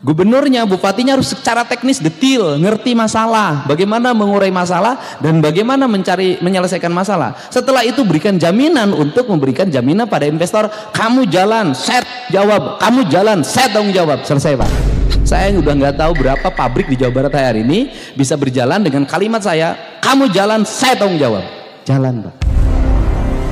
Gubernurnya, bupatinya harus secara teknis detil, ngerti masalah, bagaimana mengurai masalah dan bagaimana menyelesaikan masalah. Setelah itu berikan jaminan untuk memberikan jaminan pada investor, kamu jalan, set jawab, kamu jalan, set tanggung jawab, selesai Pak. Saya udah nggak tahu berapa pabrik di Jawa Barat hari ini bisa berjalan dengan kalimat saya, kamu jalan, set tanggung jawab, jalan Pak.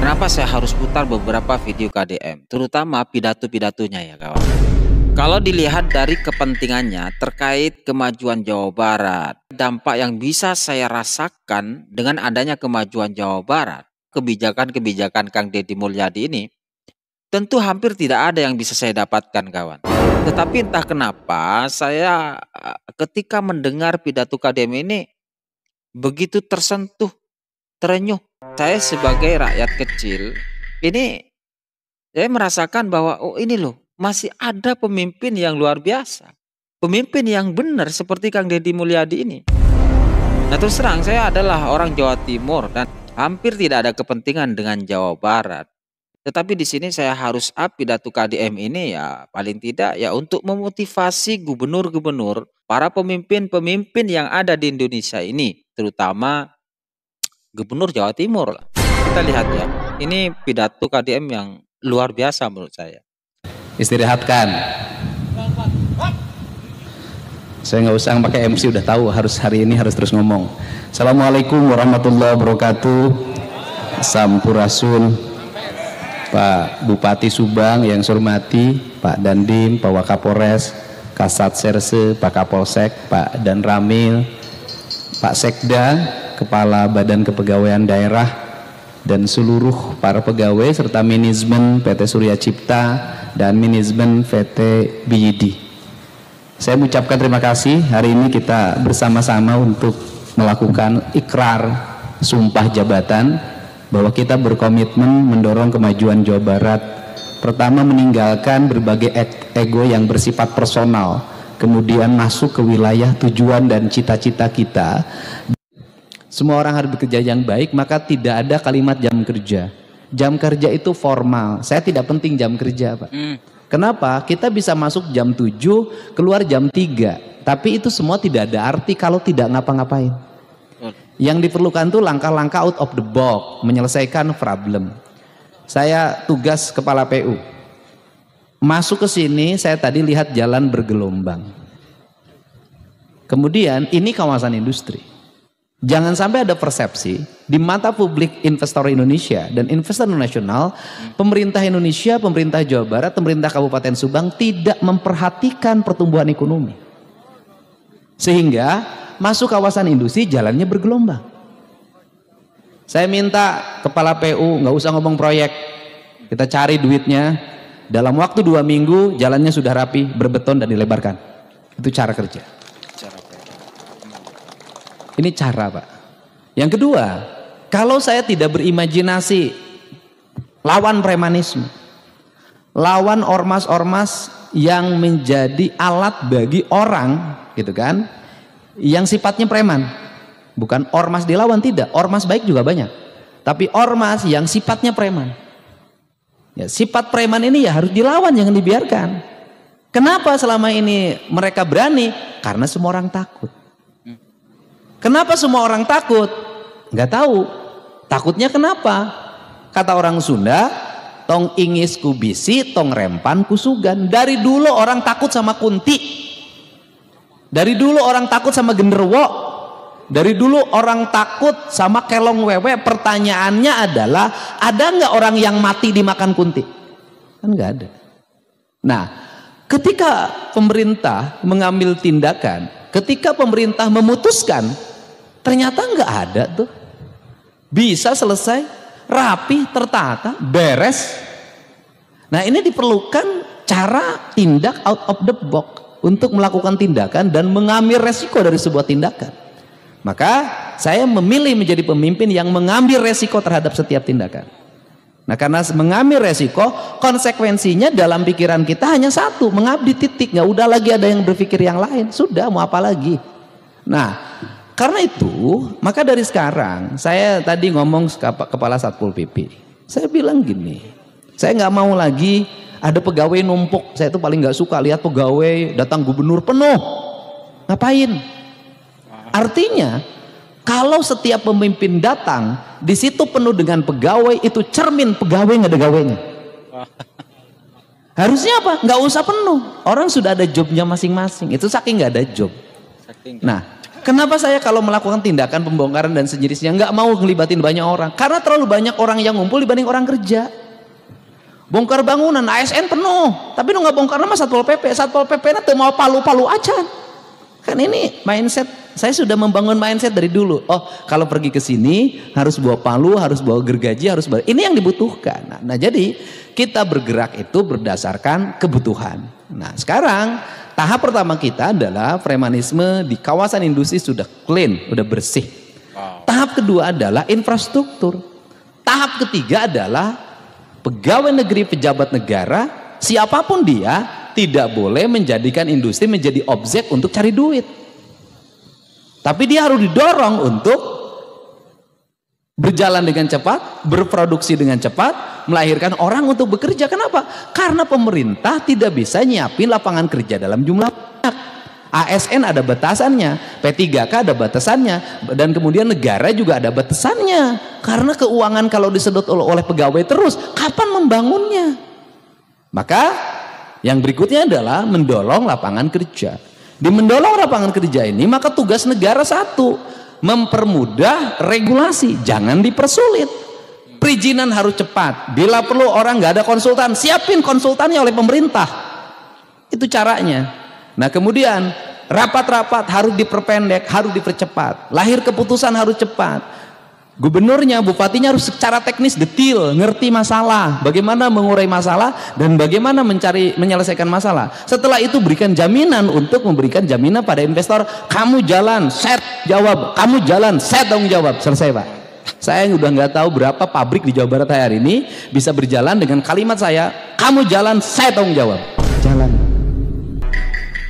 Kenapa saya harus putar beberapa video KDM, terutama pidato-pidatonya ya kawan. Kalau dilihat dari kepentingannya terkait kemajuan Jawa Barat, dampak yang bisa saya rasakan dengan adanya kemajuan Jawa Barat, kebijakan-kebijakan Kang Deddy Mulyadi ini, tentu hampir tidak ada yang bisa saya dapatkan kawan. Tetapi entah kenapa saya ketika mendengar pidato KDM ini begitu tersentuh, terenyuh. Saya sebagai rakyat kecil, ini saya merasakan bahwa oh ini loh, masih ada pemimpin yang luar biasa. Pemimpin yang benar seperti Kang Deddy Mulyadi ini. Nah terus terang saya adalah orang Jawa Timur dan hampir tidak ada kepentingan dengan Jawa Barat. Tetapi di sini saya harus up pidato KDM ini ya paling tidak ya untuk memotivasi gubernur-gubernur, para pemimpin-pemimpin yang ada di Indonesia ini. Terutama Gubernur Jawa Timur. Kita lihat ya, ini pidato KDM yang luar biasa menurut saya. Istirahatkan. Saya nggak usah pakai MC, udah tahu harus hari ini harus terus ngomong. Assalamualaikum warahmatullahi wabarakatuh. Sampurasun. Pak Bupati Subang yang saya hormati, Pak Dandim, Pak Wakapolres, Kasat Serse, Pak Kapolsek, Pak Dan Ramil, Pak Sekda, Kepala Badan Kepegawaian Daerah, dan seluruh para pegawai serta manajemen PT Surya Cipta dan manajemen PT BYD. Saya mengucapkan terima kasih. Hari ini kita bersama-sama untuk melakukan ikrar sumpah jabatan bahwa kita berkomitmen mendorong kemajuan Jawa Barat. Pertama, meninggalkan berbagai ego yang bersifat personal, kemudian masuk ke wilayah tujuan dan cita-cita kita. Semua orang harus bekerja yang baik, maka tidak ada kalimat jam kerja. Jam kerja itu formal. Saya tidak penting jam kerja Pak. Kenapa? Kita bisa masuk jam 7, keluar jam 3. Tapi itu semua tidak ada arti kalau tidak ngapa-ngapain. Yang diperlukan tuh langkah-langkah out of the box, menyelesaikan problem. Saya tugas kepala PU. Masuk ke sini, saya tadi lihat jalan bergelombang. Kemudian ini kawasan industri. Jangan sampai ada persepsi di mata publik investor Indonesia dan investor nasional, pemerintah Indonesia, pemerintah Jawa Barat, pemerintah Kabupaten Subang tidak memperhatikan pertumbuhan ekonomi. Sehingga masuk kawasan industri jalannya bergelombang. Saya minta kepala PU nggak usah ngomong proyek, kita cari duitnya, dalam waktu 2 minggu jalannya sudah rapi, berbeton dan dilebarkan. Itu cara kerja. Ini cara Pak. Yang kedua, kalau saya tidak berimajinasi lawan premanisme, lawan ormas-ormas yang menjadi alat bagi orang, gitu kan, yang sifatnya preman. Bukan ormas dilawan, tidak. Ormas baik juga banyak. Tapi ormas yang sifatnya preman. Ya, sifat preman ini ya harus dilawan, jangan dibiarkan. Kenapa selama ini mereka berani? Karena semua orang takut. Kenapa semua orang takut? Nggak tahu. Takutnya kenapa? Kata orang Sunda, tong ingis ku bisi, tong rempan ku sugan. Dari dulu orang takut sama kunti. Dari dulu orang takut sama genderuwo. Dari dulu orang takut sama kelong wewe. Pertanyaannya adalah, ada nggak orang yang mati dimakan kunti? Kan nggak ada. Nah, ketika pemerintah mengambil tindakan, ketika pemerintah memutuskan, ternyata nggak ada tuh, bisa selesai, rapi, tertata, beres. Nah ini diperlukan cara tindak out of the box untuk melakukan tindakan dan mengambil resiko dari sebuah tindakan. Maka saya memilih menjadi pemimpin yang mengambil resiko terhadap setiap tindakan. Nah karena mengambil resiko, konsekuensinya dalam pikiran kita hanya satu, mengabdi, titik. Nggak udah lagi ada yang berpikir yang lain, sudah mau apa lagi. Nah karena itu, maka dari sekarang, saya tadi ngomong kepala Satpol PP. Saya bilang gini, saya nggak mau lagi ada pegawai numpuk. Saya tuh paling nggak suka lihat pegawai datang gubernur penuh. Ngapain? Artinya kalau setiap pemimpin datang di situ penuh dengan pegawai, itu cermin pegawai nggak ada gawainya. Harusnya apa? Nggak usah penuh. Orang sudah ada jobnya masing-masing. Itu saking nggak ada job. Nah, kenapa saya kalau melakukan tindakan pembongkaran dan sejenisnya nggak mau ngelibatin banyak orang? Karena terlalu banyak orang yang ngumpul dibanding orang kerja. Bongkar bangunan, ASN penuh. Tapi lu nggak bongkar sama Satpol PP. Satpol PP nanti mau palu-palu aja. Kan ini mindset. Saya sudah membangun mindset dari dulu. Oh, kalau pergi ke sini harus bawa palu, harus bawa gergaji, harus bawa. Ini yang dibutuhkan. Nah, jadi kita bergerak itu berdasarkan kebutuhan. Nah, sekarang tahap pertama kita adalah premanisme di kawasan industri sudah clean, sudah bersih. Tahap kedua adalah infrastruktur. Tahap ketiga adalah pegawai negeri, pejabat negara, siapapun dia tidak boleh menjadikan industri menjadi objek untuk cari duit. Tapi dia harus didorong untuk berjalan dengan cepat, berproduksi dengan cepat, melahirkan orang untuk bekerja. Kenapa? Karena pemerintah tidak bisa nyiapin lapangan kerja dalam jumlah banyak. ASN ada batasannya, P3K ada batasannya, dan kemudian negara juga ada batasannya. Karena keuangan kalau disedot oleh pegawai terus, kapan membangunnya? Maka yang berikutnya adalah mendorong lapangan kerja. Di mendorong lapangan kerja ini, maka tugas negara satu, mempermudah regulasi, jangan dipersulit. Perizinan harus cepat. Bila perlu orang nggak ada konsultan, siapin konsultannya oleh pemerintah. Itu caranya. Nah, kemudian rapat-rapat harus diperpendek, harus dipercepat. Lahir keputusan harus cepat. Gubernurnya, bupatinya harus secara teknis detail, ngerti masalah, bagaimana mengurai masalah dan bagaimana menyelesaikan masalah. Setelah itu berikan jaminan untuk memberikan jaminan pada investor, kamu jalan, set jawab, kamu jalan, set tanggung jawab. Selesai, Pak. Saya udah nggak tahu berapa pabrik di Jawa Barat hari ini bisa berjalan dengan kalimat saya, kamu jalan, set tanggung jawab. Jalan.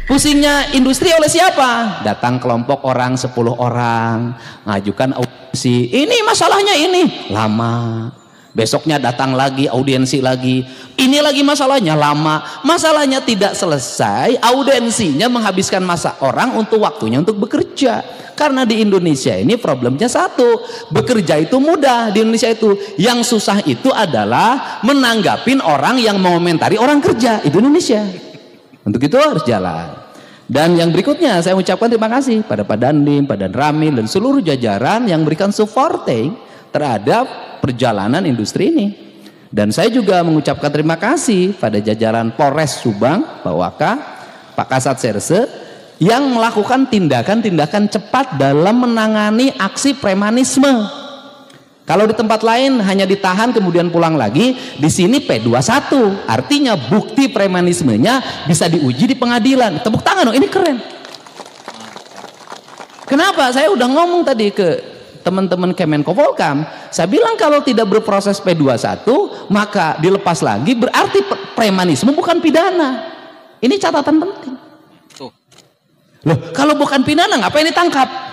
Pusingnya industri oleh siapa? Datang kelompok orang, 10 orang, ngajukan audiensi. Ini masalahnya ini, lama. Besoknya datang lagi, audiensi lagi. Ini lagi masalahnya, lama. Masalahnya tidak selesai, audiensinya menghabiskan masa orang untuk waktunya untuk bekerja. Karena di Indonesia ini problemnya satu, bekerja itu mudah di Indonesia itu. Yang susah itu adalah menanggapin orang yang mengomentari orang kerja. Itu Indonesia. Untuk itu harus jalan. Dan yang berikutnya saya ucapkan terima kasih pada Pak Dandim, Pak Dan Ramil dan seluruh jajaran yang berikan supporting terhadap perjalanan industri ini. Dan saya juga mengucapkan terima kasih pada jajaran Polres Subang, Pak Waka, Pak Kasat Serse yang melakukan tindakan-tindakan cepat dalam menangani aksi premanisme. Kalau di tempat lain hanya ditahan kemudian pulang lagi, di sini P21. Artinya bukti premanismenya bisa diuji di pengadilan. Tepuk tangan dong, ini keren. Kenapa? Saya udah ngomong tadi ke teman-teman Kemenko Polkam. Saya bilang kalau tidak berproses P21, maka dilepas lagi, berarti premanisme bukan pidana. Ini catatan penting. Loh, kalau bukan pidana ngapain ditangkap?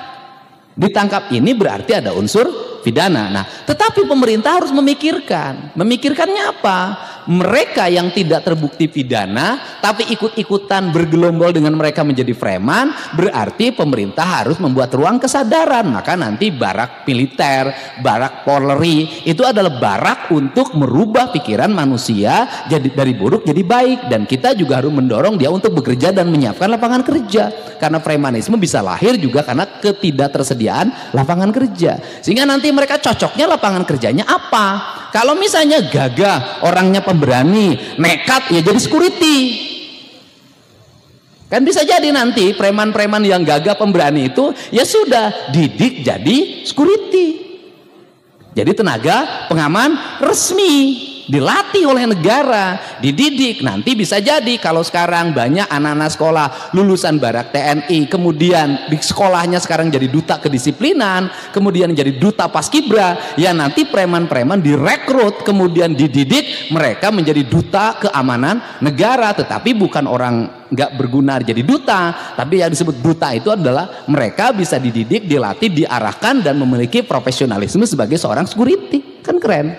Ditangkap ini berarti ada unsur pidana. Nah, tetapi pemerintah harus memikirkan. Memikirkannya apa? Mereka yang tidak terbukti pidana tapi ikut-ikutan bergelombol dengan mereka menjadi preman, berarti pemerintah harus membuat ruang kesadaran. Maka nanti barak militer, barak Polri itu adalah barak untuk merubah pikiran manusia jadi dari buruk jadi baik. Dan kita juga harus mendorong dia untuk bekerja dan menyiapkan lapangan kerja. Karena premanisme bisa lahir juga karena ketidaktersediaan lapangan kerja. Sehingga nanti mereka cocoknya lapangan kerjanya apa? Kalau misalnya gagah, orangnya pemberani, nekat, ya jadi security. Kan bisa jadi nanti preman-preman yang gagah pemberani itu ya sudah didik jadi security. Jadi tenaga pengaman resmi, dilatih oleh negara, dididik. Nanti bisa jadi kalau sekarang banyak anak-anak sekolah lulusan barak TNI, kemudian di sekolahnya sekarang jadi duta kedisiplinan, kemudian jadi duta paskibra, ya nanti preman-preman direkrut, kemudian dididik, mereka menjadi duta keamanan negara. Tetapi bukan orang nggak berguna jadi duta, tapi yang disebut duta itu adalah mereka bisa dididik, dilatih, diarahkan dan memiliki profesionalisme sebagai seorang security. Kan keren.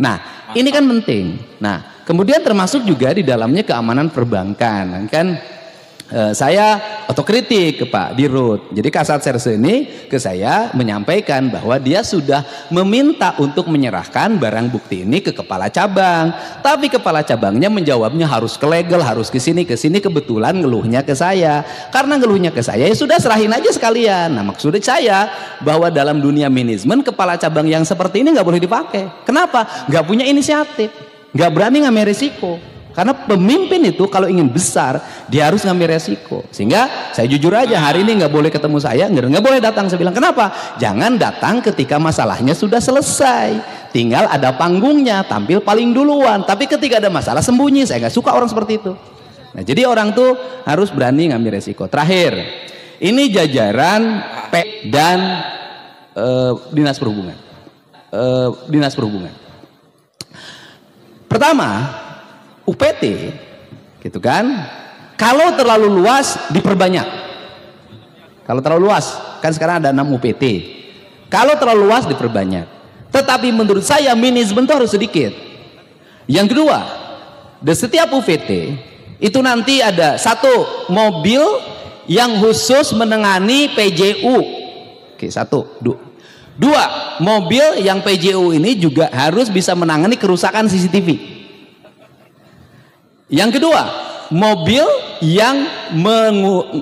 Nah, ini kan penting. Nah, kemudian termasuk juga di dalamnya keamanan perbankan. Kan saya otokritik ke Pak Dirut. Jadi Kasat Serse ini ke saya menyampaikan bahwa dia sudah meminta untuk menyerahkan barang bukti ini ke kepala cabang. Tapi kepala cabangnya menjawabnya harus ke legal, harus ke sini. Kebetulan ngeluhnya ke saya. Karena ngeluhnya ke saya, ya sudah serahin aja sekalian. Nah, maksud saya bahwa dalam dunia manajemen kepala cabang yang seperti ini nggak boleh dipakai. Kenapa? Nggak punya inisiatif, nggak berani ngambil risiko. Karena pemimpin itu kalau ingin besar, dia harus ngambil resiko. Sehingga saya jujur aja, hari ini nggak boleh ketemu saya, nggak boleh datang. Saya bilang, kenapa? Jangan datang ketika masalahnya sudah selesai. Tinggal ada panggungnya, tampil paling duluan. Tapi ketika ada masalah sembunyi, saya nggak suka orang seperti itu. Nah, jadi orang tuh harus berani ngambil resiko. Terakhir, ini jajaran P dan Dinas Perhubungan. Dinas Perhubungan. Pertama, UPT gitu kan, kalau terlalu luas diperbanyak. Kalau terlalu luas, kan sekarang ada 6 UPT. Kalau terlalu luas diperbanyak. Tetapi menurut saya manajemen itu harus sedikit. Yang kedua, di setiap UPT itu nanti ada satu mobil yang khusus menangani PJU. Oke, satu. Dua, mobil yang PJU ini juga harus bisa menangani kerusakan CCTV. Yang kedua, mobil yang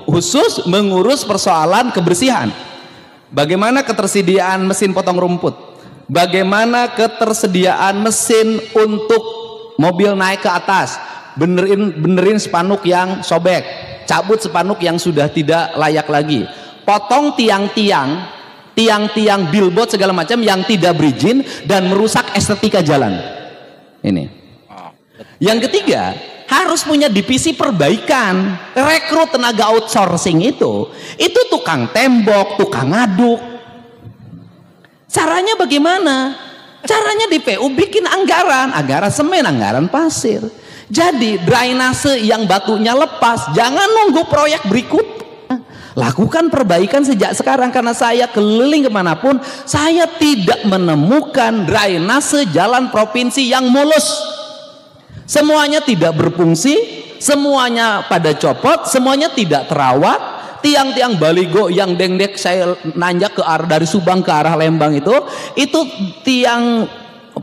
khusus mengurus persoalan kebersihan. Bagaimana ketersediaan mesin potong rumput, bagaimana ketersediaan mesin untuk mobil naik ke atas, benerin spanduk yang sobek, cabut spanduk yang sudah tidak layak lagi, potong tiang-tiang billboard segala macam yang tidak berizin dan merusak estetika jalan. Ini. Yang ketiga, harus punya divisi perbaikan. Rekrut tenaga outsourcing itu tukang tembok, tukang ngaduk. Caranya bagaimana? Caranya di PU bikin anggaran semen, anggaran pasir. Jadi drainase yang batunya lepas, jangan nunggu proyek berikut. Lakukan perbaikan sejak sekarang. Karena saya keliling kemanapun, saya tidak menemukan drainase jalan provinsi yang mulus. Semuanya tidak berfungsi, semuanya pada copot, semuanya tidak terawat. Tiang-tiang baligo yang dengdek saya nanjak ke arah dari Subang ke arah Lembang itu tiang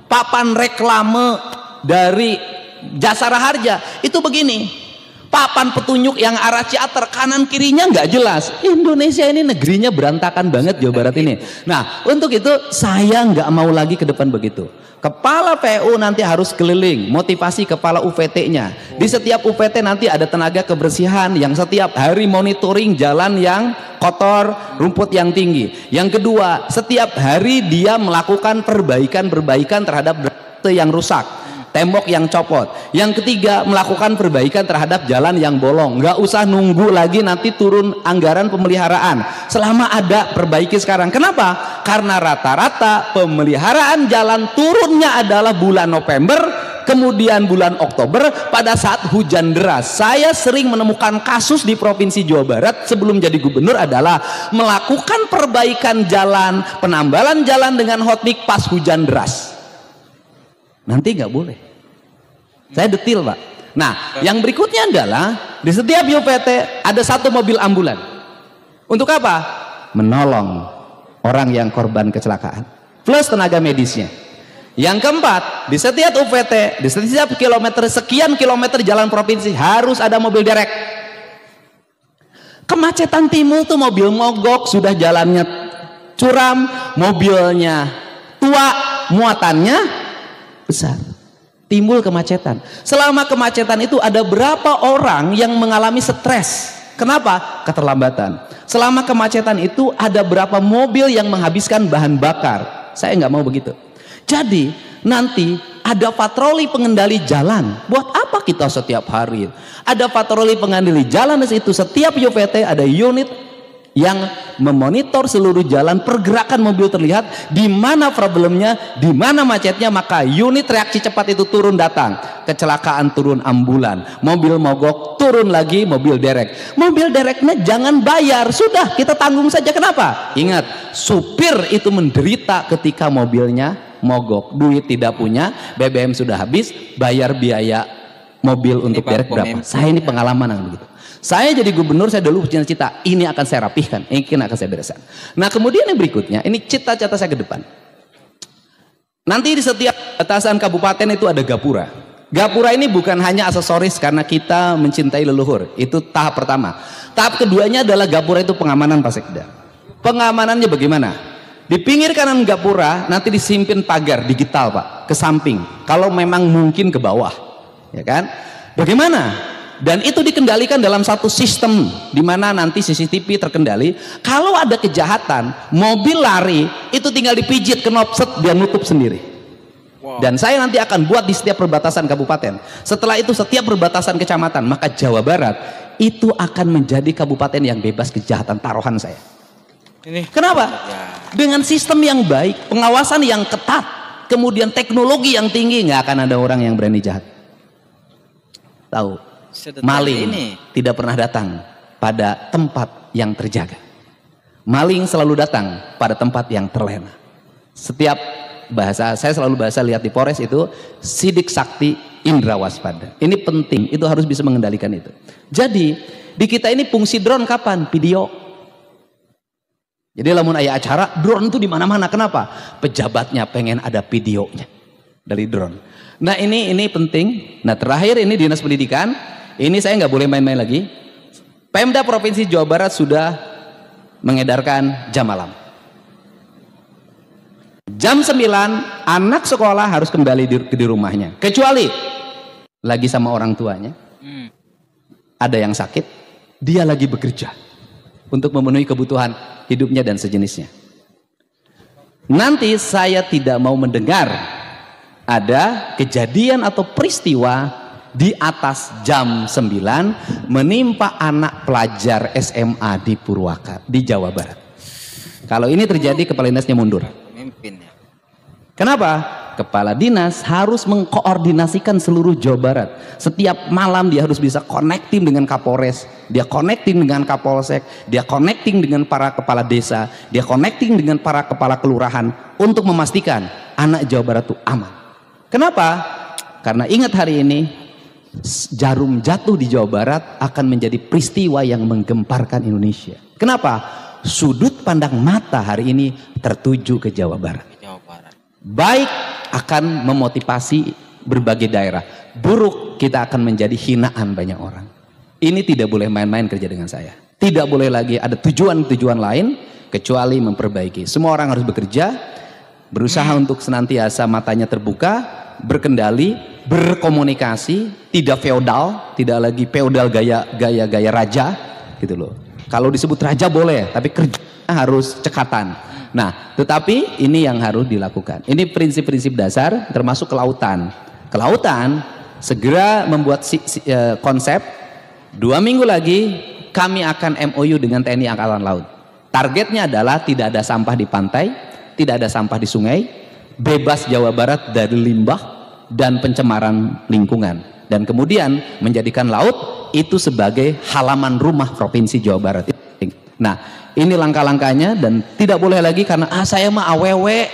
papan reklame dari Jasara Harja itu begini. Papan petunjuk yang arah Ciater kanan kirinya nggak jelas. Indonesia ini negerinya berantakan banget, Jawa Barat ini. Nah, untuk itu saya nggak mau lagi ke depan begitu. Kepala PU nanti harus keliling, motivasi kepala UPT-nya. Di setiap UPT nanti ada tenaga kebersihan yang setiap hari monitoring jalan yang kotor, rumput yang tinggi. Yang kedua, setiap hari dia melakukan perbaikan terhadap yang rusak, tembok yang copot. Yang ketiga, melakukan perbaikan terhadap jalan yang bolong. Nggak usah nunggu lagi nanti turun anggaran pemeliharaan. Selama ada, perbaiki sekarang. Kenapa? Karena rata-rata pemeliharaan jalan turunnya adalah bulan November, kemudian bulan Oktober pada saat hujan deras. Saya sering menemukan kasus di Provinsi Jawa Barat sebelum jadi gubernur adalah melakukan perbaikan jalan, penambalan jalan dengan hotmix pas hujan deras. Nanti nggak boleh. Saya detil, Pak. Nah, yang berikutnya adalah di setiap UPT ada satu mobil ambulan. Untuk apa? Menolong orang yang korban kecelakaan plus tenaga medisnya. Yang keempat, di setiap UPT, di setiap sekian kilometer jalan provinsi harus ada mobil derek. Kemacetan timbul tuh mobil mogok, sudah jalannya curam, mobilnya tua, muatannya besar, timbul kemacetan. Selama kemacetan itu ada berapa orang yang mengalami stres? Kenapa? Keterlambatan. Selama kemacetan itu ada berapa mobil yang menghabiskan bahan bakar? Saya nggak mau begitu. Jadi nanti ada patroli pengendali jalan. Buat apa kita setiap hari? Ada patroli pengendali jalan di situ. Setiap UPT ada unit yang memonitor seluruh jalan, pergerakan mobil terlihat, di mana problemnya, di mana macetnya, maka unit reaksi cepat itu turun datang. Kecelakaan turun ambulan, mobil mogok turun lagi mobil derek. Mobil dereknya jangan bayar, sudah kita tanggung saja. Kenapa? Ingat, supir itu menderita ketika mobilnya mogok, duit tidak punya, BBM sudah habis, bayar biaya mobil untuk derek berapa? Saya ini pengalaman yang begitu. Saya jadi gubernur, saya dulu cita-cita ini akan saya rapihkan, ini akan saya bereskan. Nah kemudian yang berikutnya, ini cita-cita saya ke depan. Nanti di setiap batasan kabupaten itu ada gapura. Gapura ini bukan hanya aksesoris karena kita mencintai leluhur, itu tahap pertama. Tahap keduanya adalah gapura itu pengamanan Pak Sekda. Pengamanannya bagaimana? Di pinggir kanan gapura nanti disimpin pagar digital Pak, ke samping. Kalau memang mungkin ke bawah, ya kan? Bagaimana? Dan itu dikendalikan dalam satu sistem di mana nanti CCTV terkendali. Kalau ada kejahatan, mobil lari itu tinggal dipijit knop set dia nutup sendiri. Dan saya nanti akan buat di setiap perbatasan kabupaten. Setelah itu setiap perbatasan kecamatan, maka Jawa Barat itu akan menjadi kabupaten yang bebas kejahatan, taruhan saya. Kenapa? Dengan sistem yang baik, pengawasan yang ketat, kemudian teknologi yang tinggi, nggak akan ada orang yang berani jahat. Tahu? Maling tidak pernah datang pada tempat yang terjaga. Maling selalu datang pada tempat yang terlena. Setiap bahasa, saya selalu bahasa lihat di Polres itu sidik sakti indra waspada. Ini penting, itu harus bisa mengendalikan itu. Jadi di kita ini fungsi drone kapan? Video. Jadi lamun aya acara drone itu di mana-mana. Kenapa? Pejabatnya pengen ada videonya dari drone. Nah ini penting. Nah terakhir ini Dinas Pendidikan, ini saya nggak boleh main-main lagi. Pemda Provinsi Jawa Barat sudah mengedarkan jam malam. Jam 9 anak sekolah harus kembali di rumahnya, kecuali lagi sama orang tuanya, ada yang sakit, dia lagi bekerja untuk memenuhi kebutuhan hidupnya dan sejenisnya. Nanti saya tidak mau mendengar ada kejadian atau peristiwa di atas jam 9 menimpa anak pelajar SMA di Purwakarta di Jawa Barat. Kalau ini terjadi, kepala dinasnya mundur. Kenapa? Kepala dinas harus mengkoordinasikan seluruh Jawa Barat. Setiap malam dia harus bisa connecting dengan Kapolres, dia connecting dengan Kapolsek, dia connecting dengan para kepala desa, dia connecting dengan para kepala kelurahan untuk memastikan anak Jawa Barat itu aman. Kenapa? Karena ingat hari ini jarum jatuh di Jawa Barat akan menjadi peristiwa yang menggemparkan Indonesia. Kenapa? Sudut pandang mata hari ini tertuju ke Jawa Barat. Baik akan memotivasi berbagai daerah, buruk kita akan menjadi hinaan banyak orang. Ini tidak boleh main-main kerja dengan saya. Tidak boleh lagi ada tujuan-tujuan lain kecuali memperbaiki. Semua orang harus bekerja, berusaha untuk senantiasa matanya terbuka, berkendali, berkomunikasi, tidak feodal, tidak lagi feodal gaya raja gitu loh. Kalau disebut raja boleh, tapi kerja harus cekatan. Nah, tetapi ini yang harus dilakukan. Ini prinsip-prinsip dasar, termasuk kelautan. Kelautan segera membuat konsep. 2 minggu lagi kami akan MOU dengan TNI Angkatan Laut. Targetnya adalah tidak ada sampah di pantai, tidak ada sampah di sungai, bebas Jawa Barat dari limbah dan pencemaran lingkungan. Dan kemudian menjadikan laut itu sebagai halaman rumah Provinsi Jawa Barat. Nah, ini langkah-langkahnya dan tidak boleh lagi karena saya mah awewe,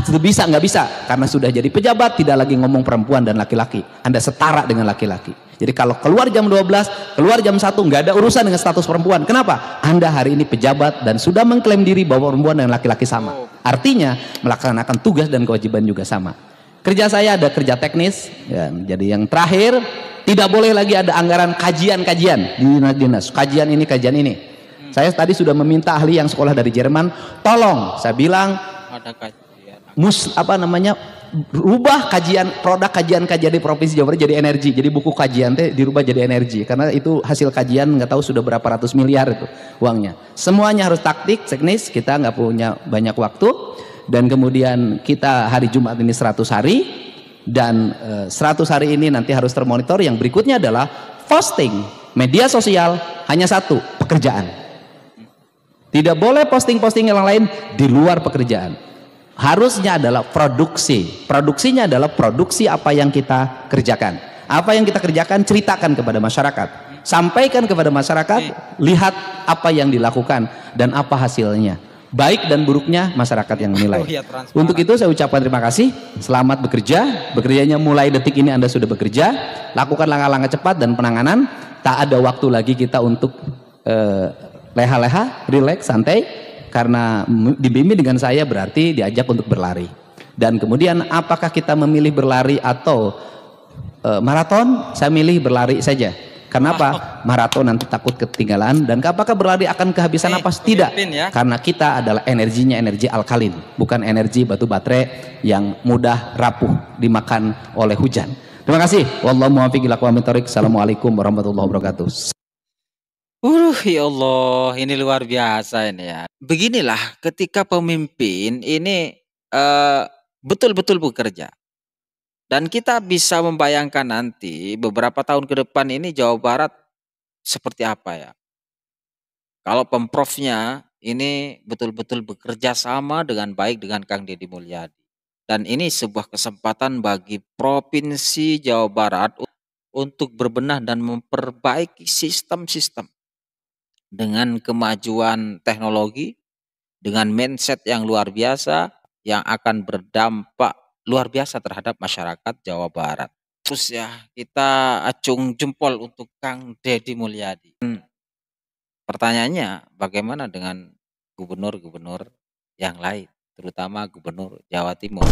tidak bisa, nggak bisa karena sudah jadi pejabat tidak lagi ngomong perempuan dan laki-laki. Anda setara dengan laki-laki. Jadi kalau keluar jam 12, keluar jam 1 nggak ada urusan dengan status perempuan. Kenapa? Anda hari ini pejabat dan sudah mengklaim diri bahwa perempuan dan laki-laki sama. Artinya melaksanakan tugas dan kewajiban juga sama. Kerja saya ada kerja teknis. Ya, jadi yang terakhir tidak boleh lagi ada anggaran kajian-kajian di dinas. Kajian ini, kajian ini. Saya tadi sudah meminta ahli yang sekolah dari Jerman, tolong, saya bilang, ada kajian. Rubah kajian produk kajian-kajian di Provinsi Jawa Barat jadi energi, jadi buku kajian teh dirubah jadi energi, karena itu hasil kajian nggak tahu sudah berapa ratus miliar itu uangnya. Semuanya harus taktik, teknis, kita nggak punya banyak waktu, dan kemudian kita hari Jumat ini 100 hari, dan 100 hari ini nanti harus termonitor. Yang berikutnya adalah posting media sosial hanya satu, pekerjaan. Tidak boleh posting-posting yang lain di luar pekerjaan. Harusnya adalah produksi. Produksinya adalah produksi apa yang kita kerjakan. Apa yang kita kerjakan ceritakan kepada masyarakat. Sampaikan kepada masyarakat, lihat apa yang dilakukan dan apa hasilnya. baik dan buruknya masyarakat yang menilai. Oh iya, transparan. Untuk itu saya ucapkan terima kasih, selamat bekerja. Bekerjanya mulai detik ini Anda sudah bekerja, lakukan langkah-langkah cepat dan penanganan. Tak ada waktu lagi kita untuk leha-leha, rileks, santai, karena dibimbing dengan saya berarti diajak untuk berlari. Dan kemudian apakah kita memilih berlari atau maraton? Saya milih berlari saja. Kenapa? Maraton nanti takut ketinggalan. Dan apakah berlari akan kehabisan napas? Tidak. Ya. Karena kita adalah energinya energi alkalin, bukan energi batu baterai yang mudah rapuh dimakan oleh hujan. Terima kasih. Wallahu muwaffiq ila aqwamit thoriq. Assalamualaikum warahmatullahi wabarakatuh. Ya Allah, ini luar biasa ini ya. Beginilah ketika pemimpin ini betul-betul bekerja. Dan kita bisa membayangkan nanti beberapa tahun ke depan ini Jawa Barat seperti apa ya. Kalau Pemprovnya ini betul-betul bekerja sama dengan baik dengan Kang Deddy Mulyadi. Dan ini sebuah kesempatan bagi Provinsi Jawa Barat untuk berbenah dan memperbaiki sistem-sistem. Dengan kemajuan teknologi, dengan mindset yang luar biasa, yang akan berdampak luar biasa terhadap masyarakat Jawa Barat. Terus ya, kita acung jempol untuk Kang Deddy Mulyadi. Pertanyaannya, bagaimana dengan gubernur-gubernur yang lain, terutama Gubernur Jawa Timur?